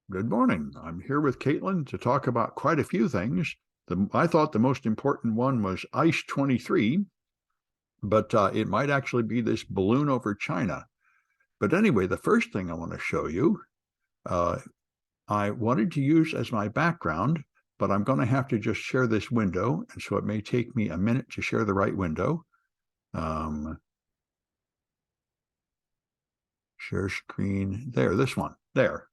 Good morning. I'm here with Caitlin to talk about quite a few things. I thought the most important one was Ice-XXIII, but it might actually be this balloon over China. But anyway, the first thing I want to show you, uh, I wanted to use as my background, but I'm going to have to just share this window, and so it may take me a minute to share the right window. Share screen. There, this one. There.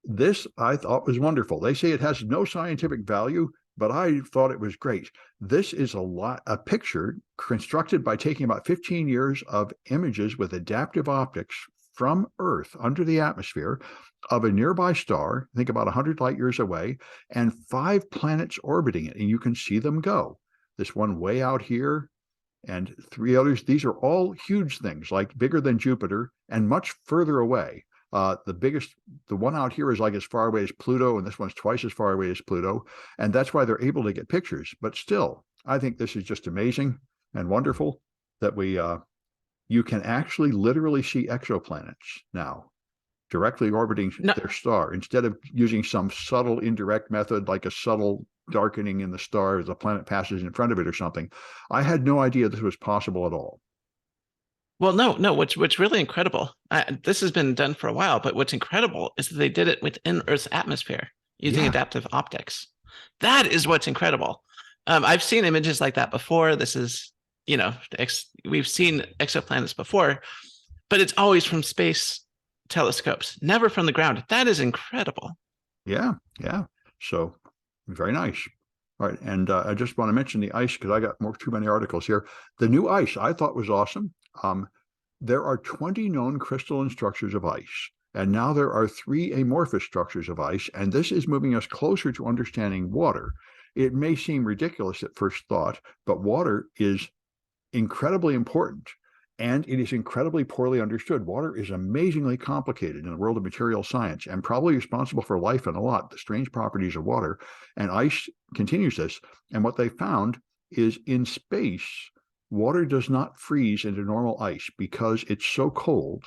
This I thought was wonderful. They say it has no scientific value, but I thought it was great. This is a picture constructed by taking about 15 years of images with adaptive optics from Earth under the atmosphere of a nearby star, think about 100 light years away, and 5 planets orbiting it, and you can see them go. This one way out here, and 3 others. These are all huge things, like bigger than Jupiter and much further away. The one out here is like as far away as Pluto, and this one's twice as far away as Pluto. And that's why they're able to get pictures. But still, I think this is just amazing and wonderful that you can actually literally see exoplanets now directly orbiting their star instead of using some subtle indirect method like a subtle darkening in the star as the planet passes in front of it or something. I had no idea this was possible at all. Well, no. What's really incredible? This has been done for a while, but what's incredible is that they did it within Earth's atmosphere using adaptive optics. That is what's incredible. I've seen images like that before. This is, we've seen exoplanets before, but it's always from space telescopes, never from the ground. That is incredible. Yeah. So very nice. All right, and I just want to mention the ice because I got too many articles here. The new ice I thought was awesome. There are 20 known crystalline structures of ice, and now there are 3 amorphous structures of ice, and this is moving us closer to understanding water. It may seem ridiculous at first thought, but water is incredibly important, and it is incredibly poorly understood. Water is amazingly complicated in the world of material science and probably responsible for life and a lot, the strange properties of water. And ice continues this. And what they found is in space, water does not freeze into normal ice because it's so cold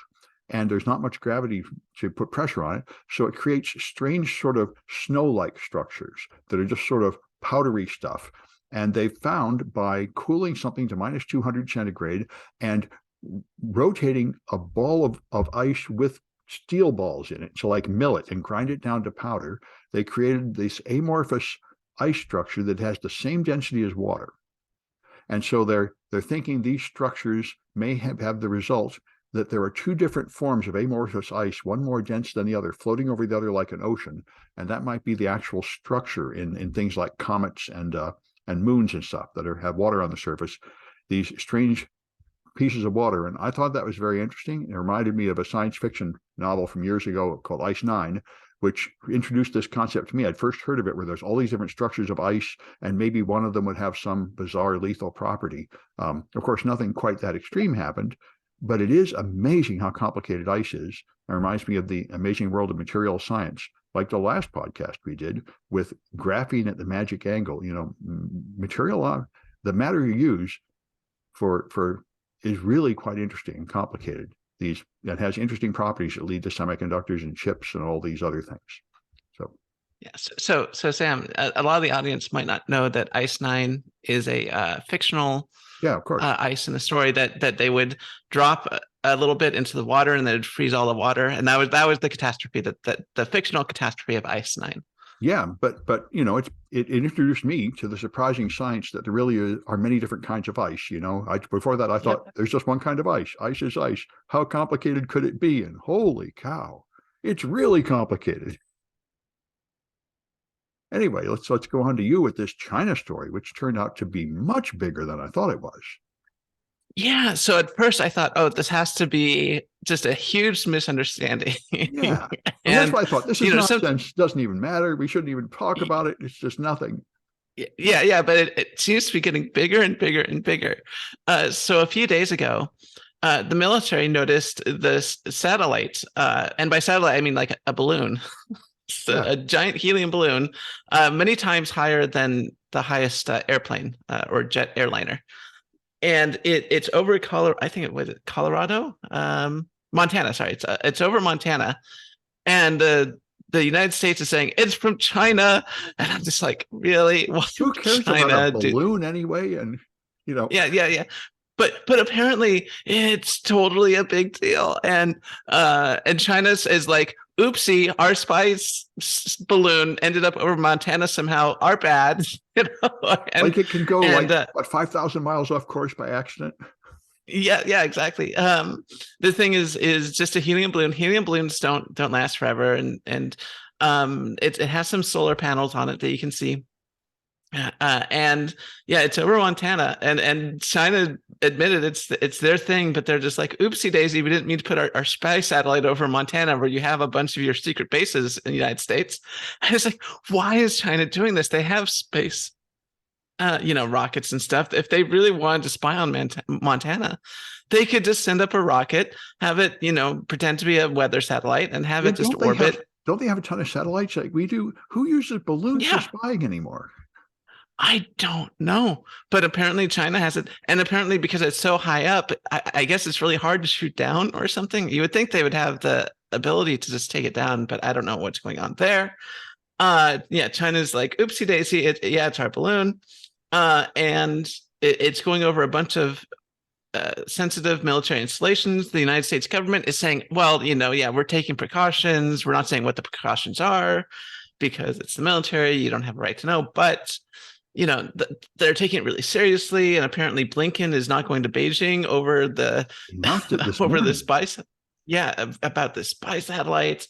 and there's not much gravity to put pressure on it. So it creates strange sort of snow-like structures that are just sort of powdery stuff. And they found by cooling something to minus 200 centigrade and rotating a ball of ice with steel balls in it, so like mill it and grind it down to powder, they created this amorphous ice structure that has the same density as water. And so they're thinking these structures may have the result that there are 2 different forms of amorphous ice, one more dense than the other, floating over the other like an ocean. And that might be the actual structure in things like comets and moons and stuff that have water on the surface, these strange pieces of water. And I thought that was very interesting. It reminded me of a science fiction novel from years ago called Ice-XXIII, which introduced this concept to me. I'd first heard of it where there's all these different structures of ice, and maybe one of them would have some bizarre lethal property. Of course, nothing quite that extreme happened, but it is amazing how complicated ice is. It reminds me of the amazing world of material science, like the last podcast we did with graphene at the magic angle. Material, the matter you use for is really quite interesting and complicated. That has interesting properties that lead to semiconductors and chips and all these other things. So yes. So Sam, a lot of the audience might not know that Ice-XXIII is a fictional of course. ice in the story that they would drop a little bit into the water and they'd freeze all the water, and that was the catastrophe, that the fictional catastrophe of Ice-XXIII. Yeah, but it introduced me to the surprising science that there really are many different kinds of ice. Before that I thought there's just one kind of ice. Ice is ice. How complicated could it be? And holy cow, it's really complicated. Anyway, let's go on to you with this China story, which turned out to be much bigger than I thought it was. Yeah. So at first I thought, oh, this has to be just a huge misunderstanding. Yeah. And that's why I thought this is nonsense. Doesn't even matter. We shouldn't even talk about it. It's just nothing. Yeah. But it seems to be getting bigger and bigger and bigger. So a few days ago, the military noticed this satellite, and by satellite, I mean like a balloon, a giant helium balloon, many times higher than the highest airplane or jet airliner. And it's over Colorado. I think it was Colorado, Montana. Sorry, it's over Montana, and the United States is saying it's from China, and I'm just like, really? Why Who would cares about a China do? balloon anyway? And Yeah. But apparently it's totally a big deal, and China is like, oopsie, our balloon ended up over Montana somehow. Our bad, like it can go and like what 5,000 miles off course by accident. yeah, exactly. The thing is just a helium balloon. Helium balloons don't last forever, and it has some solar panels on it that you can see. And yeah, it's over Montana, and China admitted it's their thing, but they're just like, oopsie daisy, we didn't mean to put our spy satellite over Montana where you have a bunch of your secret bases in the United States. And it's like, why is China doing this? They have space, rockets and stuff. If they really wanted to spy on Montana, they could just send up a rocket, have it, pretend to be a weather satellite, and have it just orbit. Don't they have a ton of satellites like we do? Who uses balloons for Yeah. spying anymore? I don't know, but apparently China has it, and apparently because it's so high up, I guess it's really hard to shoot down or something. You would think they would have the ability to just take it down, but I don't know what's going on there. Yeah, China's like, oopsie daisy, it's our balloon, and it's going over a bunch of sensitive military installations. The United States government is saying, well, yeah, we're taking precautions. We're not saying what the precautions are because it's the military. You don't have a right to know, but they're taking it really seriously, and apparently Blinken is not going to Beijing over the over the spy, about the spy satellites,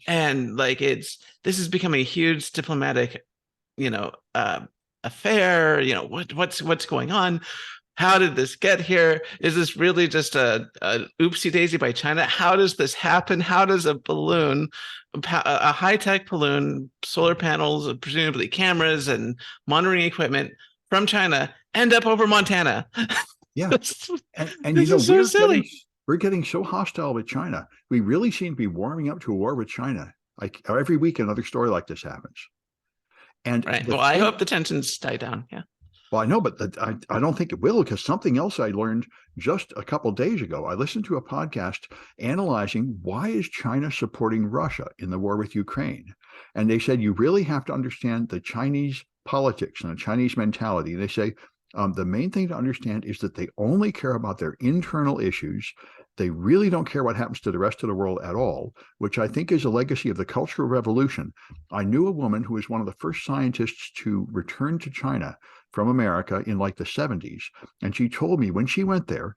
and like this is becoming a huge diplomatic, affair. What's going on? How did this get here? Is this really just a oopsie daisy by China? How does this happen? How does a balloon, a high-tech balloon, solar panels, presumably cameras and monitoring equipment from China end up over Montana? Yeah. And this is so silly. We're getting so hostile with China. We really seem to be warming up to a war with China. Like every week another story like this happens. And right. Well, I hope the tensions die down. Yeah. Well, I know, but I don't think it will, because something else I learned just a couple of days ago. I listened to a podcast analyzing why is China supporting Russia in the war with Ukraine. And they said, you really have to understand the Chinese politics and the Chinese mentality. They say the main thing to understand is that they only care about their internal issues. They really don't care what happens to the rest of the world at all, which I think is a legacy of the Cultural Revolution. I knew a woman who was one of the first scientists to return to China from America in like the 70s. And she told me when she went there,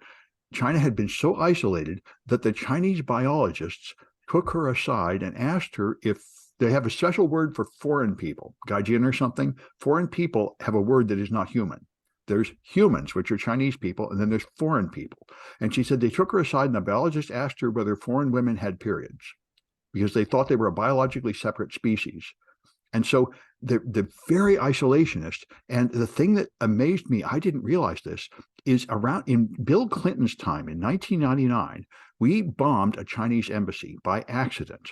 China had been so isolated that the Chinese biologists took her aside and asked her if they have a special word for foreign people, gaijin or something. Foreign people have a word that is not human. There's humans, which are Chinese people, and then there's foreign people. And she said they took her aside and the biologist asked her whether foreign women had periods because they thought they were a biologically separate species. And so they're very isolationist. And the thing that amazed me, I didn't realize this, is around in Bill Clinton's time in 1999, we bombed a Chinese embassy by accident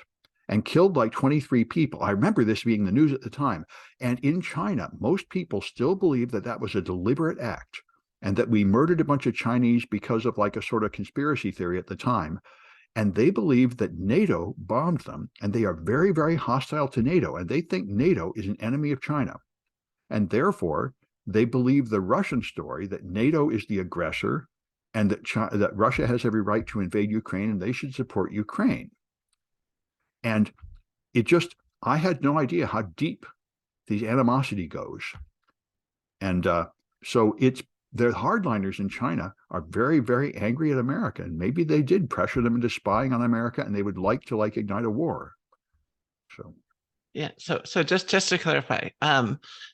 and killed like 23 people. I remember this being the news at the time. And in China, most people still believe that that was a deliberate act and that we murdered a bunch of Chinese because of like a sort of conspiracy theory at the time. And they believe that NATO bombed them, and they are very, very hostile to NATO, and they think NATO is an enemy of China. And therefore, they believe the Russian story that NATO is the aggressor and that Russia has every right to invade Ukraine and they should support Ukraine. And I had no idea how deep the animosity goes. And so the hardliners in China are very, very angry at America, and maybe they did pressure them into spying on America, and they would like to ignite a war. So yeah, so just to clarify,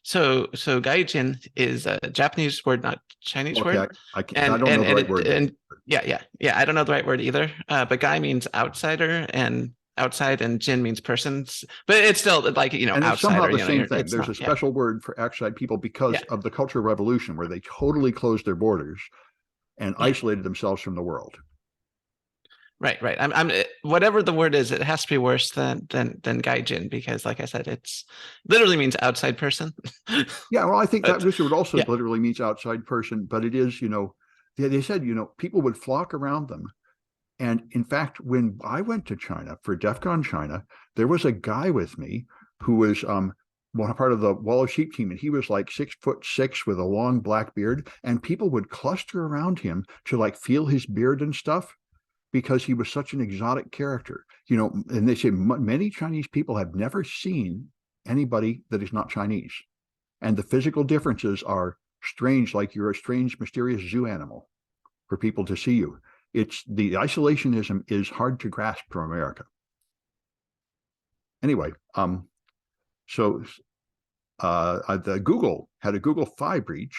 so gaijin is a Japanese word, not Chinese word. I don't know the right word. And yeah, I don't know the right word either. But gai means outsider, and outside, and jin means persons, but it's still like and it's outsider. Somehow the same thing. There's a special word for outside people because of the Cultural Revolution, where they totally closed their borders and isolated themselves from the world. Right. I'm whatever the word is, it has to be worse than gaijin, because like I said, it's literally means outside person. Yeah, well, I think that this word also literally means outside person, but it is, they said, people would flock around them And in fact, when I went to China for DEF CON China, there was a guy with me who was one part of the Wall of Sheep team, and he was like 6'6" with a long black beard, and people would cluster around him to like feel his beard and stuff because he was such an exotic character. You know, and they say many Chinese people have never seen anybody that is not Chinese, and the physical differences are strange, like you're a strange, mysterious zoo animal for people to see you. It's the isolationism is hard to grasp from America. Anyway, so the Google had a Google Fi breach,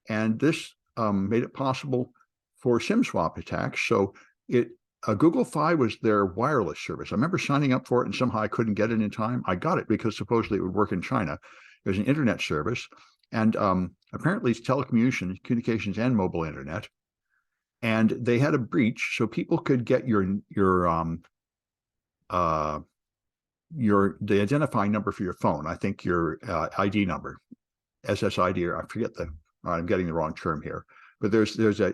and this made it possible for SIM swap attacks. So Google Fi was their wireless service. I remember signing up for it, and somehow I couldn't get it in time. I got it because supposedly it would work in China. It was an internet service, and apparently it's telecommunications, communications, and mobile internet. And they had a breach, so people could get the identifying number for your phone. I think your ID number, SSID, or I forget I'm getting the wrong term here. But there's a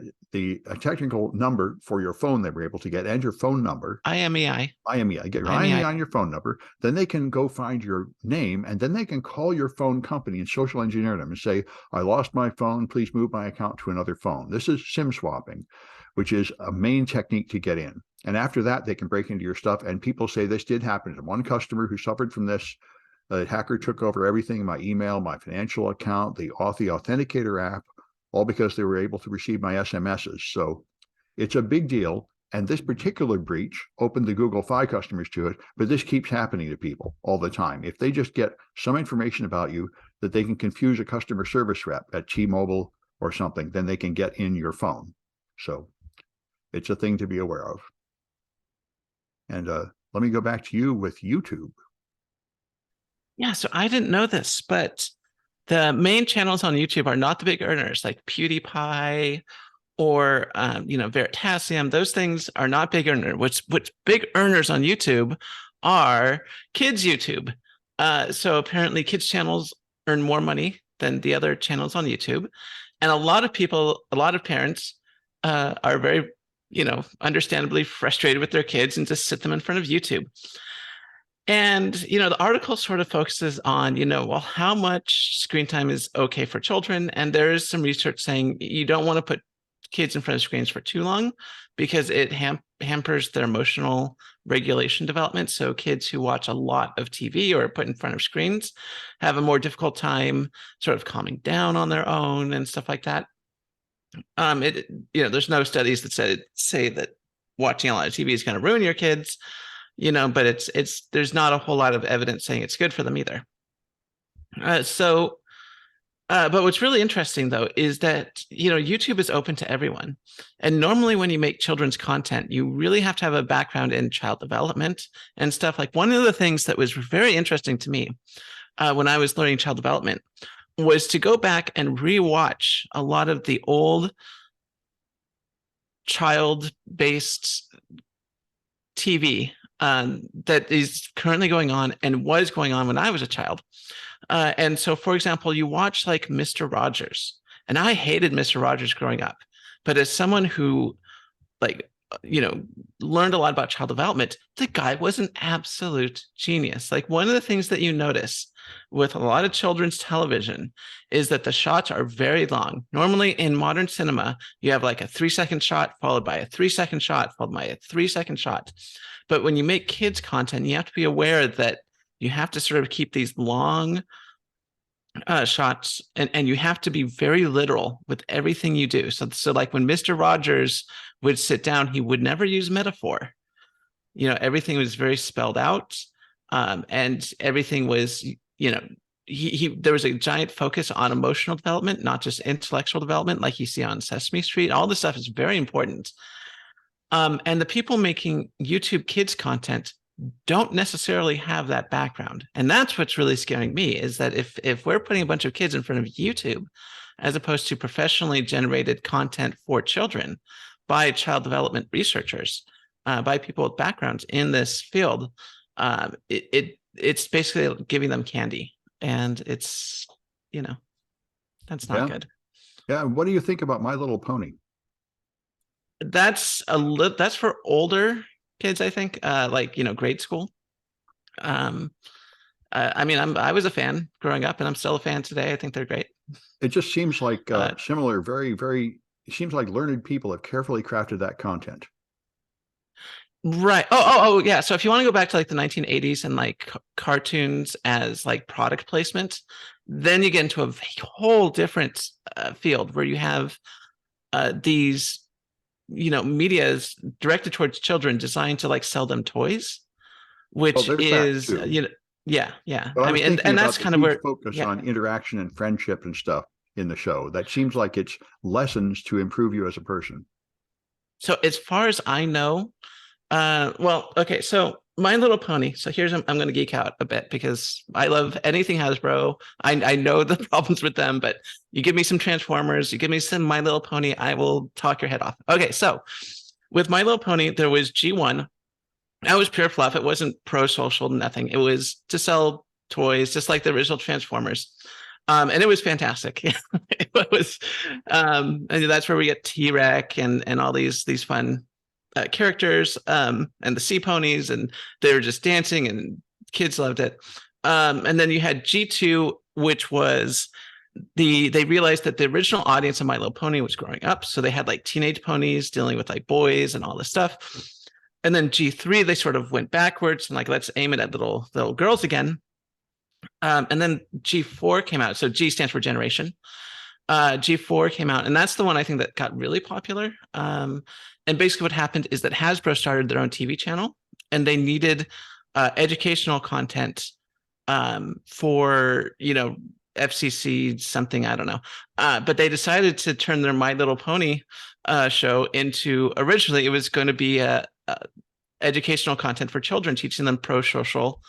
technical number for your phone they were able to get, and your phone number. IMEI. IMEI. Get your IMEI on your phone number. Then they can go find your name, and then they can call your phone company and social engineer them and say, I lost my phone. Please move my account to another phone. This is SIM swapping, which is a main technique to get in. And after that, they can break into your stuff. And people say this did happen to one customer who suffered from this. The hacker took over everything, my email, my financial account, the Authenticator app, all because they were able to receive my SMSs. So it's a big deal. And this particular breach opened the Google Fi customers to it, but this keeps happening to people all the time. If they just get some information about you that they can confuse a customer service rep at T-Mobile or something, then they can get in your phone. So it's a thing to be aware of. And let me go back to you with YouTube. Yeah, so I didn't know this, but the main channels on YouTube are not the big earners like PewDiePie or Veritasium. Those things are not big earners. What's big earners on YouTube are kids YouTube. So apparently kids channels earn more money than the other channels on YouTube. And a lot of parents are very, understandably frustrated with their kids and just sit them in front of YouTube. And, the article sort of focuses on, how much screen time is okay for children. And there is some research saying you don't want to put kids in front of screens for too long because it hampers their emotional regulation development. So kids who watch a lot of TV or are put in front of screens have a more difficult time sort of calming down on their own and stuff like that. There's no studies that say that watching a lot of TV is going to ruin your kids. But there's not a whole lot of evidence saying it's good for them either. But what's really interesting though is that, YouTube is open to everyone. And normally when you make children's content, you really have to have a background in child development and stuff. Like one of the things that was very interesting to me when I was learning child development was to go back and rewatch a lot of the old child-based TV that is currently going on and was going on when I was a child. And so, for example, you watch like Mr. Rogers, and I hated Mr. Rogers growing up. But as someone who learned a lot about child development, the guy was an absolute genius. Like one of the things that you notice with a lot of children's television is that the shots are very long. Normally in modern cinema, you have like a 3-second shot followed by a 3-second shot followed by a 3-second shot. But when you make kids content, you have to be aware that you have to sort of keep these long shots and you have to be very literal with everything you do. So like when Mr. Rogers would sit down, he would never use metaphor. Everything was very spelled out, and everything was, there was a giant focus on emotional development, not just intellectual development like you see on Sesame Street. All this stuff is very important. And the people making YouTube kids content don't necessarily have that background. And that's what's really scaring me is that if we're putting a bunch of kids in front of YouTube, as opposed to professionally generated content for children by child development researchers, by people with backgrounds in this field, it's basically giving them candy. And it's, that's not good. Yeah. What do you think about My Little Pony? that's for older kids, I think, like, grade school. Um, I mean, I was a fan growing up, and I'm still a fan today. I think they're great. It just seems like Uh, similar, very, very, it seems like learned people have carefully crafted that content. right. Oh, yeah. So if you want to go back to like the 1980s and like cartoons as like product placement, then you get into a whole different field where you have these, media is directed towards children, designed to like sell them toys, Well, which there's that is, too. yeah, yeah. But I I was mean, thinking and that's about the kind of huge where, focus yeah. on interaction and friendship and stuff in the show. That seems like it's lessons to improve you as a person. So as far as I know, well, okay, so My Little Pony. So here's I'm going to geek out a bit because I love anything Hasbro. I know the problems with them, but you give me some Transformers, you give me some My Little Pony, I will talk your head off. Okay, so with My Little Pony, there was G1. That was pure fluff. It wasn't pro social, nothing. It was to sell toys, just like the original Transformers. And it was fantastic. It was, and that's where we get T-Rex and all these fun characters, and the sea ponies, and they were just dancing, and kids loved it. And then you had G2, which was they realized that the original audience of My Little Pony was growing up, so they had like teenage ponies dealing with like boys and all this stuff. And then G3, they sort of went backwards and like, let's aim it at little girls again. And then G4 came out. So G stands for generation. G4 came out, and that's the one I think that got really popular. And basically, what happened is that Hasbro started their own TV channel, and they needed educational content for FCC something, I don't know. But they decided to turn their My Little Pony show into, originally it was going to be a educational content for children, teaching them pro-social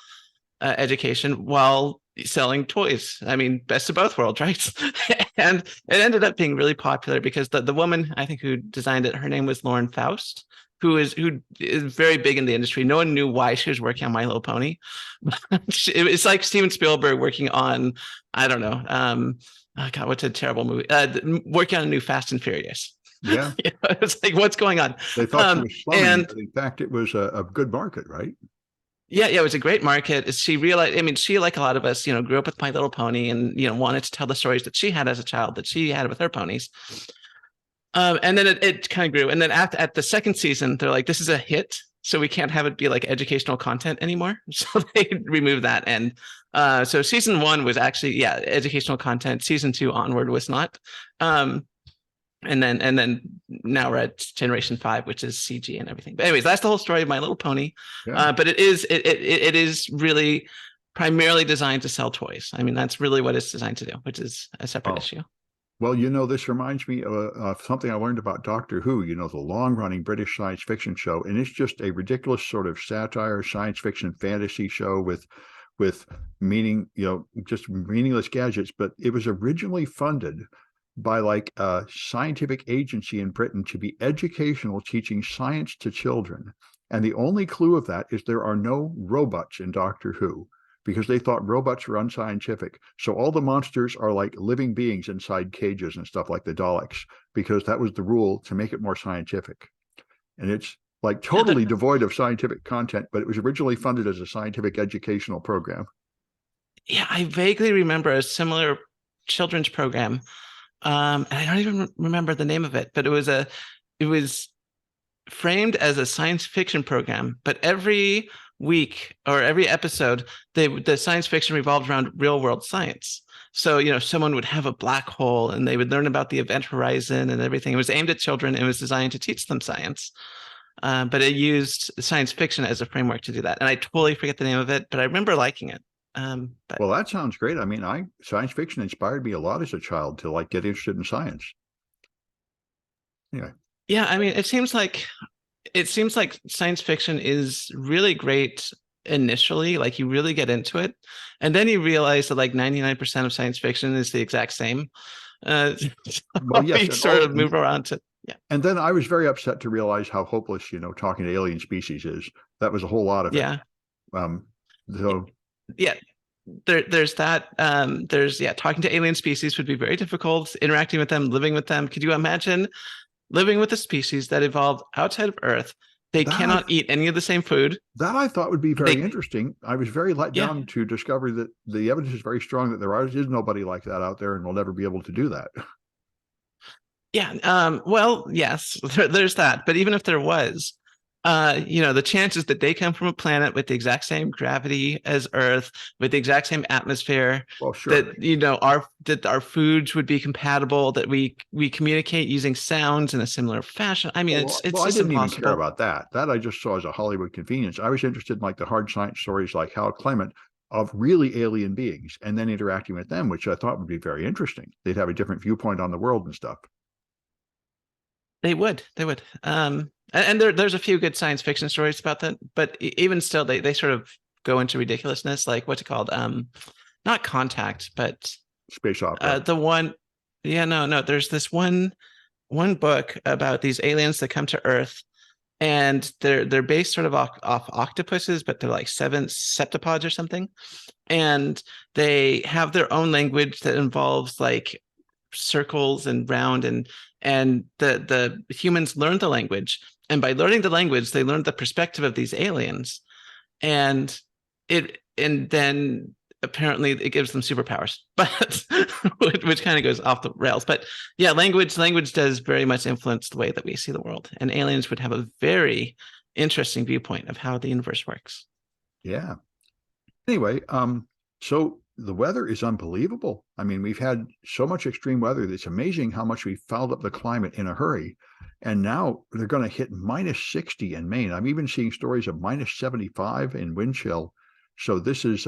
education while selling toys. I mean, best of both worlds, right? And it ended up being really popular because the woman, I think, who designed it, her name was Lauren Faust, who is very big in the industry. No one knew why she was working on My Little Pony. It's like Steven Spielberg working on, I don't know, oh God, what's a terrible movie? Working on a new Fast and Furious. Yeah. It's like, what's going on? They thought she was slumming, And but in fact, it was a good market, right? yeah, it was a great market. She realized, I mean, she, like a lot of us, grew up with My Little Pony and, wanted to tell the stories that she had as a child, that she had with her ponies. And then it kind of grew. And then at the second season, they're like, this is a hit, so we can't have it be like educational content anymore. So they removed that. And so season 1 was actually, yeah, educational content. Season 2 onward was not. And then now we're at generation 5, which is CG and everything. But anyways, that's the whole story of My Little Pony. Yeah. But it is really primarily designed to sell toys. I mean, that's really what it's designed to do, which is a separate issue. Well, this reminds me of something I learned about Doctor Who, the long-running British science fiction show. And it's just a ridiculous sort of satire, science fiction, fantasy show with meaning, just meaningless gadgets. But it was originally funded by like a scientific agency in Britain to be educational, teaching science to children. And the only clue of that is there are no robots in Doctor Who, because they thought robots were unscientific. So all the monsters are like living beings inside cages and stuff, like the Daleks, because that was the rule to make it more scientific. And it's like totally devoid of scientific content, but it was originally funded as a scientific educational program. Yeah, I vaguely remember a similar children's program. And I don't even remember the name of it, but it was framed as a science fiction program, but every week or every episode, the science fiction revolved around real world science. So, someone would have a black hole and they would learn about the event horizon and everything. It was aimed at children. It was designed to teach them science. But it used science fiction as a framework to do that. And I totally forget the name of it, but I remember liking it. But Well, that sounds great. I mean, science fiction inspired me a lot as a child to like get interested in science. Anyway, yeah, I mean, it seems like science fiction is really great initially, like you really get into it, and then you realize that like 99% of science fiction is the exact same. So well, yes, you sort of move around to, yeah. And then I was very upset to realize how hopeless, talking to alien species is. That was a whole lot of it. Yeah. So Yeah. There's that. There's, yeah, talking to alien species would be very difficult. Interacting with them, living with them. Could you imagine living with a species that evolved outside of Earth. They That I cannot eat any of the same food. that I thought would be very They, interesting. I was very let yeah, down to discover that the evidence is very strong that there is nobody like that out there, and will never be able to do that. yeah. Well, yes, there's that. But even if there was, the chances that they come from a planet with the exact same gravity as Earth, with the exact same atmosphere, Well, sure. that our foods would be compatible, that we communicate using sounds in a similar fashion. I mean, it's I just didn't even care impossible. about that. That I just saw as a Hollywood convenience. I was interested in like the hard science stories, like Hal Clement, of really alien beings, and then interacting with them, which I thought would be very interesting. They'd have a different viewpoint on the world and stuff. They would. And there's a few good science fiction stories about that, but even still, they sort of go into ridiculousness. Like what's it called? Not Contact, but Space opera. the one. Yeah, no. There's this one book about these aliens that come to Earth, and they're based sort of off octopuses, but they're like seven septipods or something, and they have their own language that involves like circles and round, and the humans learn the language, and by learning the language they learn the perspective of these aliens, and then apparently it gives them superpowers, but which kind of goes off the rails. But yeah, language does very much influence the way that we see the world, and aliens would have a very interesting viewpoint of how the universe works. Yeah. Anyway, so the weather is unbelievable. I mean, we've had so much extreme weather that it's amazing how much we fouled up the climate in a hurry. And now they're going to hit minus 60 in Maine. I'm even seeing stories of minus 75 in wind chill. So this is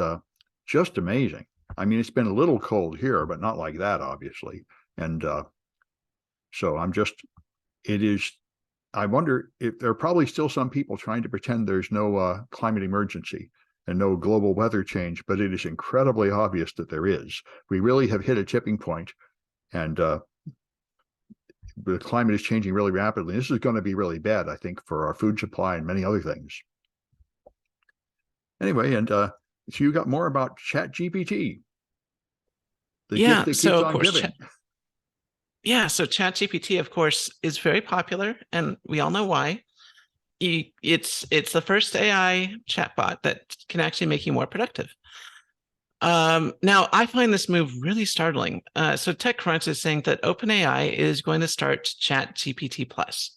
just amazing. I mean, it's been a little cold here, but not like that, obviously. And so it is, I wonder if there are probably still some people trying to pretend there's no climate emergency and no global weather change, but it is incredibly obvious that there is. We really have hit a tipping point, and the climate is changing really rapidly. This is going to be really bad, I think, for our food supply and many other things. Anyway, and so you got more about ChatGPT, the gift Yeah, that so keeps of on course, giving. so ChatGPT, of course, is very popular, and we all know why. It's the first AI chatbot that can actually make you more productive. Now, I find this move really startling. So TechCrunch is saying that OpenAI is going to start ChatGPT Plus.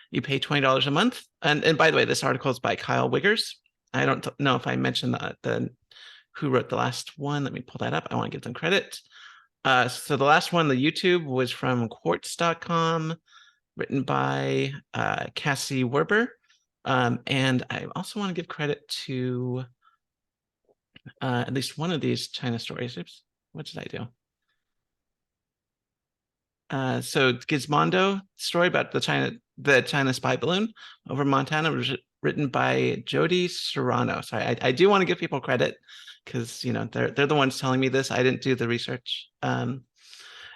You pay $20 a month. And by the way, this article is by Kyle Wiggers. I don't know if I mentioned the who wrote the last one. Let me pull that up. I want to give them credit. So the last one, the YouTube, was from quartz.com, written by Cassie Werber. And I also want to give credit to at least one of these China stories. Oops, what did I do? So Gizmondo story about the China spy balloon over Montana was written by Jody Serrano. So I do want to give people credit because they're the ones telling me this. I didn't do the research.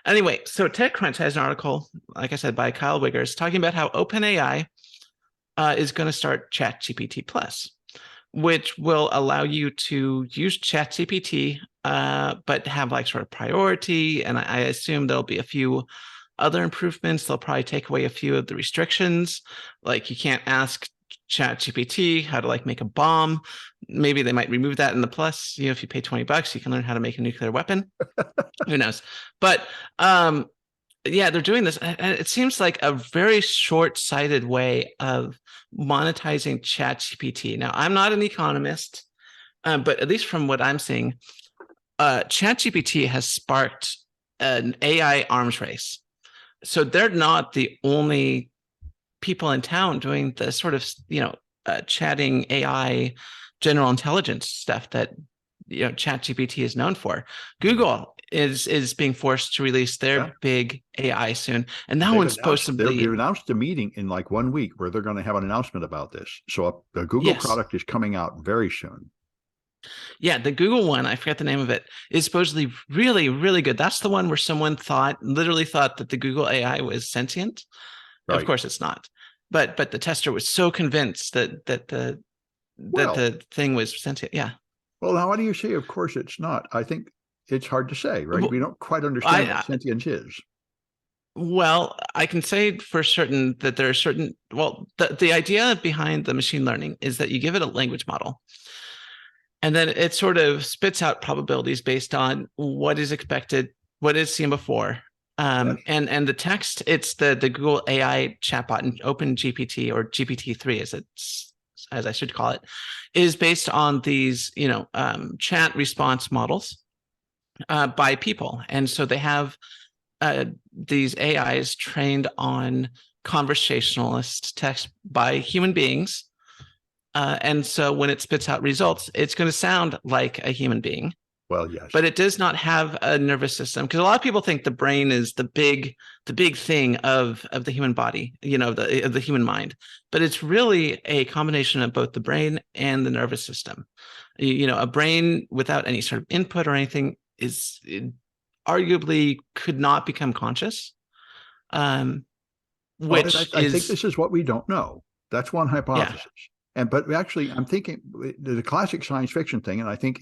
Anyway, so TechCrunch has an article, like I said, by Kyle Wiggers, talking about how OpenAI is going to start ChatGPT Plus, which will allow you to use ChatGPT, but have like sort of priority. And I assume there'll be a few other improvements. They'll probably take away a few of the restrictions. Like you can't ask ChatGPT how to like make a bomb. Maybe they might remove that in the Plus. If you pay $20, you can learn how to make a nuclear weapon. Who knows? But yeah, they're doing this. And it seems like a very short-sighted way of monetizing ChatGPT. Now, I'm not an economist, but at least from what I'm seeing, ChatGPT has sparked an AI arms race. So they're not the only people in town doing the sort of, chatting AI general intelligence stuff that ChatGPT is known for. Google is being forced to release their big AI soon, and that one's supposed to be. They've announced a meeting in like 1 week where they're going to have an announcement about this. So the Google product is coming out very soon. Yeah, the Google one, I forget the name of it, is supposedly really, really good. That's the one where someone literally thought that the Google AI was sentient. Right. Of course, it's not. But the tester was so convinced that the thing was sentient. Yeah. Well, now, how do you say, of course, it's not? I think it's hard to say, right? We don't quite understand what sentience is. Well, I can say for certain that there are certain, well, the idea behind the machine learning is that you give it a language model, and then it sort of spits out probabilities based on what is expected, what is seen before. Yes. And the text, it's the Google AI chatbot and Open GPT, or GPT-3 as I should call it, is based on these, chat response models by people. And so they have these AIs trained on conversationalist text by human beings. And so when it spits out results, it's going to sound like a human being, Well, yes. but it does not have a nervous system, because a lot of people think the brain is the big thing of the human body, the human mind, but it's really a combination of both the brain and the nervous system. A brain without any sort of input or anything arguably could not become conscious, which I think is, this is what we don't know. That's one yeah. hypothesis. But actually, I'm thinking the classic science fiction thing, and I think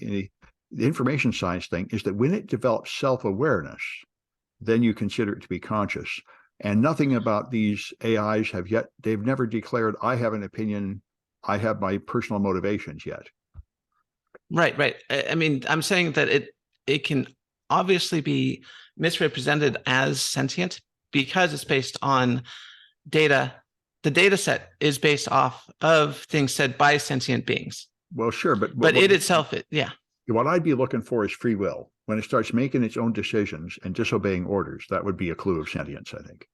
the information science thing, is that when it develops self-awareness, then you consider it to be conscious. And nothing about these AIs they've never declared, I have an opinion, I have my personal motivations yet. Right. I mean, I'm saying that it can obviously be misrepresented as sentient because it's based on data. The data set is based off of things said by sentient beings. Well, sure, but it itself, yeah. What I'd be looking for is free will. When it starts making its own decisions and disobeying orders, that would be a clue of sentience, I think.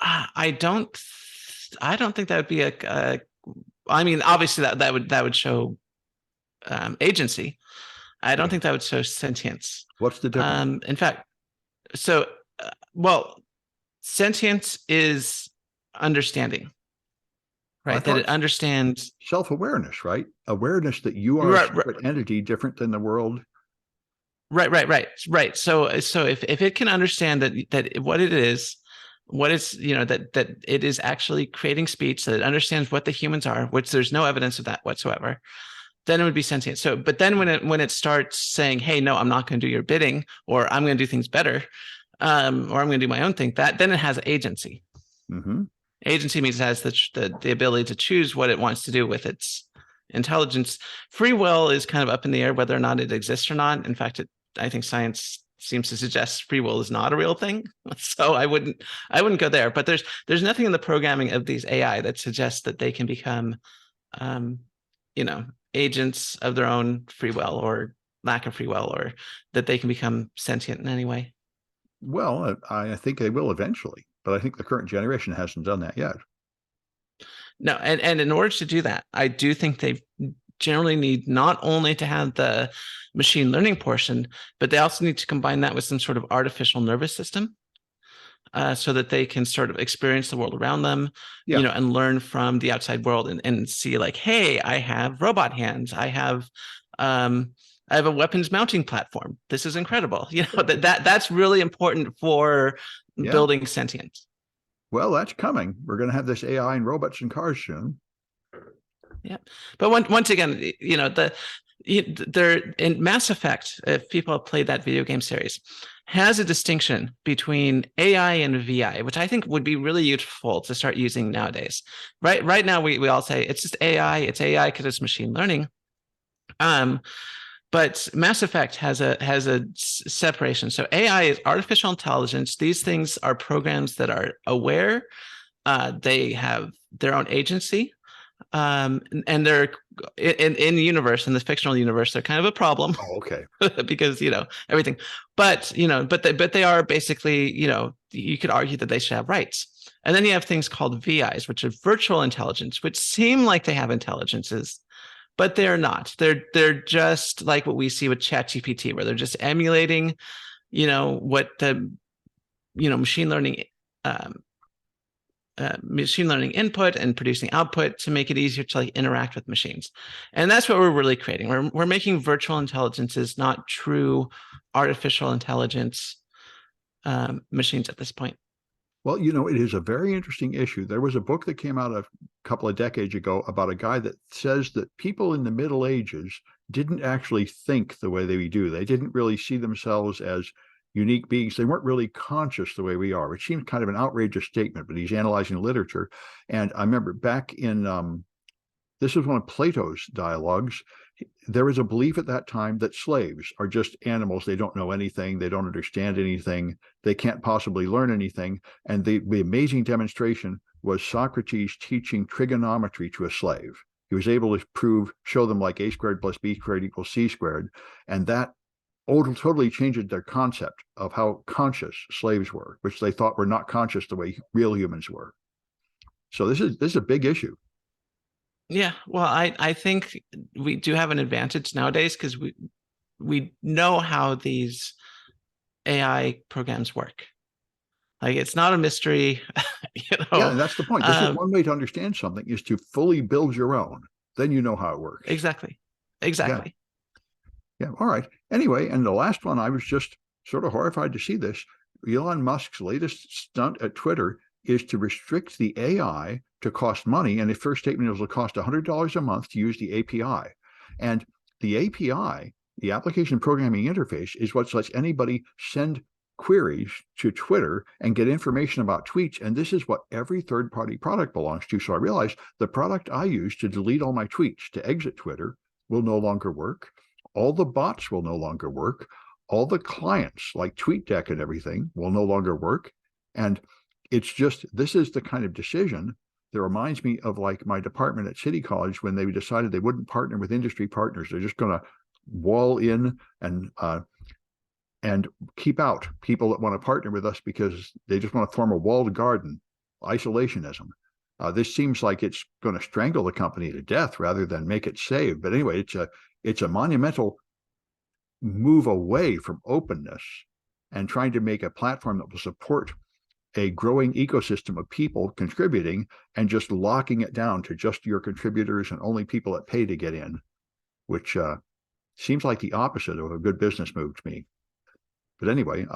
I don't think that would be I mean, obviously that would show agency. I don't think that would show sentience. What's the difference? In fact, so well, sentience is understanding, right? That it understands self-awareness, right? Awareness that you are a separate entity different than the world. Right. So if it can understand that what it is, what it's, that it is actually creating speech, that it understands what the humans are, which there's no evidence of that whatsoever, then it would be sentient. So, but then when it starts saying, hey, no, I'm not going to do your bidding, or I'm going to do things better, or I'm going to do my own thing, then it has agency. Mm-hmm. Agency means it has the ability to choose what it wants to do with its intelligence. Free will is kind of up in the air whether or not it exists or not. In fact, I think science seems to suggest free will is not a real thing. So I wouldn't go there. But there's nothing in the programming of these AI that suggests that they can become, agents of their own free will or lack of free will, or that they can become sentient in any way. Well, I think they will eventually, but I think the current generation hasn't done that yet. No, and in order to do that, I do think they generally need not only to have the machine learning portion, but they also need to combine that with some sort of artificial nervous system, so that they can sort of experience the world around them, and learn from the outside world and see like, hey, I have robot hands, I have a weapons mounting platform. This is incredible. That's really important for building sentience. Well, that's coming. We're going to have this AI and robots in cars soon. Yeah, but once again, there in Mass Effect, if people have played that video game series, has a distinction between AI and VI, which I think would be really useful to start using nowadays. Right now, we all say it's just AI. It's AI because it's machine learning. But Mass Effect has a separation. So AI is artificial intelligence. These things are programs that are aware. They have their own agency, and they're in the universe, in this fictional universe, they're kind of a problem. Oh, okay. Because everything, but they are basically, you could argue that they should have rights. And then you have things called VIs, which are virtual intelligence, which seem like they have intelligences, but they're not. They're just like what we see with ChatGPT, where they're just emulating, what the machine learning input and producing output to make it easier to interact with machines. And that's what we're really creating. We're making virtual intelligences, not true artificial intelligence machines at this point. Well, it is a very interesting issue. There was a book that came out a couple of decades ago about a guy that says that people in the Middle Ages didn't actually think the way they do. They didn't really see themselves as unique beings. They weren't really conscious the way we are, which seems kind of an outrageous statement, but he's analyzing literature. And I remember back in, this is one of Plato's dialogues. There was a belief at that time that slaves are just animals. They don't know anything. They don't understand anything. They can't possibly learn anything. And the amazing demonstration was Socrates teaching trigonometry to a slave. He was able to show them like a squared plus b squared equals c squared. And that totally changed their concept of how conscious slaves were, which they thought were not conscious the way real humans were. So this is a big issue. Yeah, well, I think we do have an advantage nowadays because we know how these AI programs work. Like it's not a mystery, you Yeah, know. and that's the point. This is one way to understand something is to fully build your own. Then you know how it works. Exactly. Yeah. Exactly. Yeah. All right. Anyway, and the last one, I was just sort of horrified to see this. Elon Musk's latest stunt at Twitter is to restrict the AI to cost money. And the first statement was it'll cost $100 a month to use the API. And the API, the application programming interface, is what lets anybody send queries to Twitter and get information about tweets. And this is what every third-party product belongs to. So I realized the product I use to delete all my tweets, to exit Twitter, will no longer work. All the bots will no longer work. All the clients like TweetDeck and everything will no longer work. And it's just, this is the kind of decision that reminds me of like my department at City College when they decided they wouldn't partner with industry partners. They're just going to wall in and keep out people that want to partner with us because they just want to form a walled garden, isolationism. This seems like it's going to strangle the company to death rather than make it save. But anyway, it's a monumental move away from openness and trying to make a platform that will support a growing ecosystem of people contributing and just locking it down to just your contributors and only people that pay to get in, which seems like the opposite of a good business move to me. But anyway,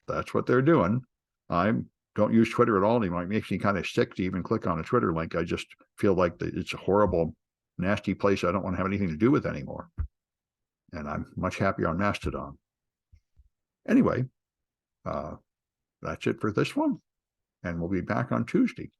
that's what they're doing. I don't use Twitter at all anymore. It makes me kind of sick to even click on a Twitter link. I just feel like it's a horrible, nasty place I don't want to have anything to do with anymore. And I'm much happier on Mastodon. Anyway, that's it for this one. And we'll be back on Tuesday.